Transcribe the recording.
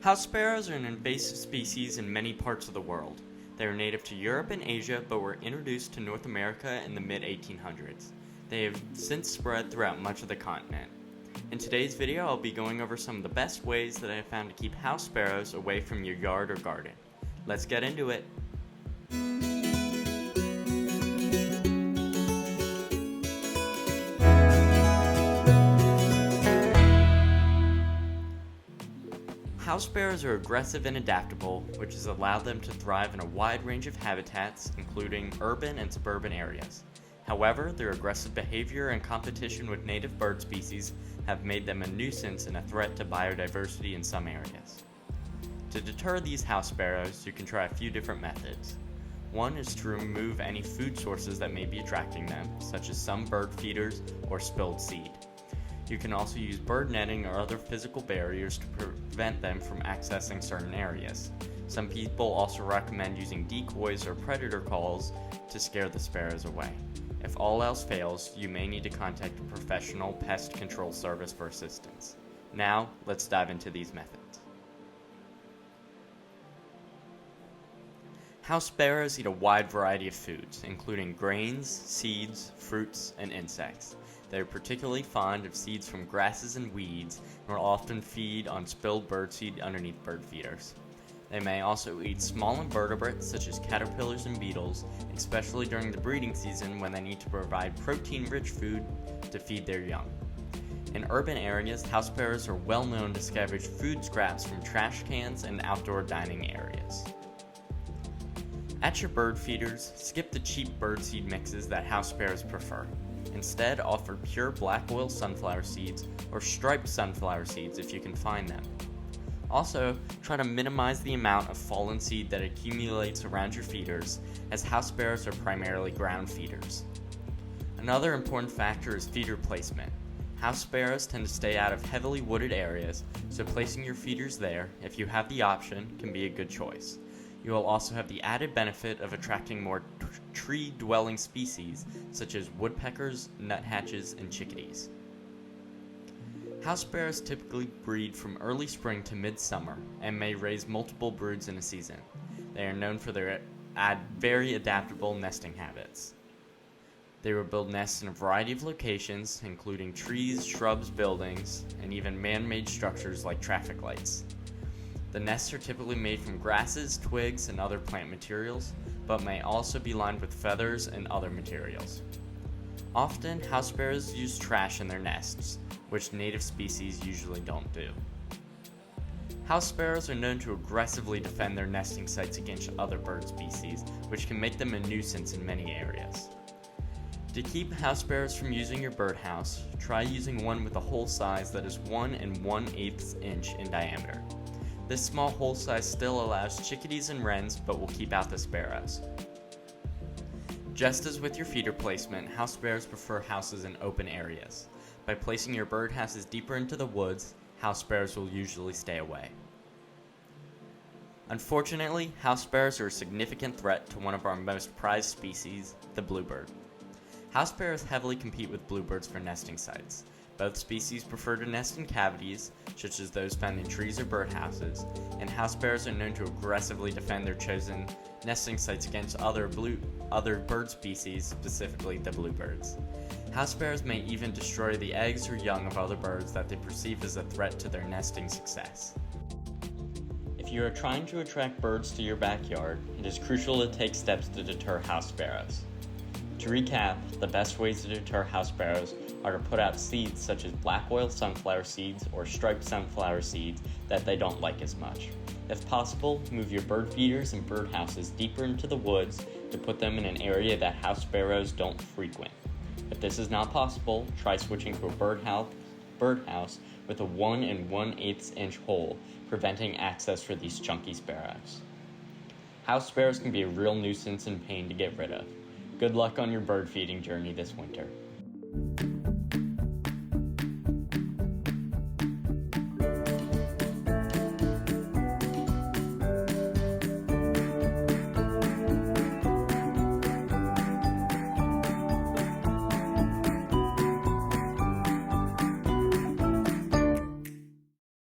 House sparrows are an invasive species in many parts of the world. They are native to Europe and Asia, but were introduced to North America in the mid-1800s. They have since spread throughout much of the continent. In today's video, I'll be going over some of the best ways that I have found to keep house sparrows away from your yard or garden. Let's get into it. House sparrows are aggressive and adaptable, which has allowed them to thrive in a wide range of habitats, including urban and suburban areas. However, their aggressive behavior and competition with native bird species have made them a nuisance and a threat to biodiversity in some areas. To deter these house sparrows, you can try a few different methods. One is to remove any food sources that may be attracting them, such as some bird feeders or spilled seed. You can also use bird netting or other physical barriers to prevent them from accessing certain areas. Some people also recommend using decoys or predator calls to scare the sparrows away. If all else fails, you may need to contact a professional pest control service for assistance. Now, let's dive into these methods. House sparrows eat a wide variety of foods, including grains, seeds, fruits, and insects. They are particularly fond of seeds from grasses and weeds and will often feed on spilled birdseed underneath bird feeders. They may also eat small invertebrates such as caterpillars and beetles, especially during the breeding season when they need to provide protein-rich food to feed their young. In urban areas, house sparrows are well known to scavenge food scraps from trash cans and outdoor dining areas. At your bird feeders, skip the cheap birdseed mixes that house sparrows prefer. Instead, offer pure black oil sunflower seeds or striped sunflower seeds if you can find them. Also, try to minimize the amount of fallen seed that accumulates around your feeders, as house sparrows are primarily ground feeders. Another important factor is feeder placement. House sparrows tend to stay out of heavily wooded areas, so placing your feeders there, if you have the option, can be a good choice. You will also have the added benefit of attracting more tree-dwelling species, such as woodpeckers, nuthatches, and chickadees. House sparrows typically breed from early spring to mid-summer and may raise multiple broods in a season. They are known for their very adaptable nesting habits. They will build nests in a variety of locations, including trees, shrubs, buildings, and even man-made structures like traffic lights. The nests are typically made from grasses, twigs, and other plant materials, but may also be lined with feathers and other materials. Often, house sparrows use trash in their nests, which native species usually don't do. House sparrows are known to aggressively defend their nesting sites against other bird species, which can make them a nuisance in many areas. To keep house sparrows from using your birdhouse, try using one with a hole size that is 1 1/8 inch in diameter. This small hole size still allows chickadees and wrens, but will keep out the sparrows. Just as with your feeder placement, house sparrows prefer houses in open areas. By placing your birdhouses deeper into the woods, house sparrows will usually stay away. Unfortunately, house sparrows are a significant threat to one of our most prized species, the bluebird. House sparrows heavily compete with bluebirds for nesting sites. Both species prefer to nest in cavities, such as those found in trees or birdhouses, and house sparrows are known to aggressively defend their chosen nesting sites against other bird species, specifically the bluebirds. House sparrows may even destroy the eggs or young of other birds that they perceive as a threat to their nesting success. If you are trying to attract birds to your backyard, it is crucial to take steps to deter house sparrows. To recap, the best ways to deter house sparrows are to put out seeds such as black oil sunflower seeds or striped sunflower seeds that they don't like as much. If possible, move your bird feeders and birdhouses deeper into the woods to put them in an area that house sparrows don't frequent. If this is not possible, try switching to a birdhouse with a 1 1/8 inch hole, preventing access for these chunky sparrows. House sparrows can be a real nuisance and pain to get rid of. Good luck on your bird feeding journey this winter.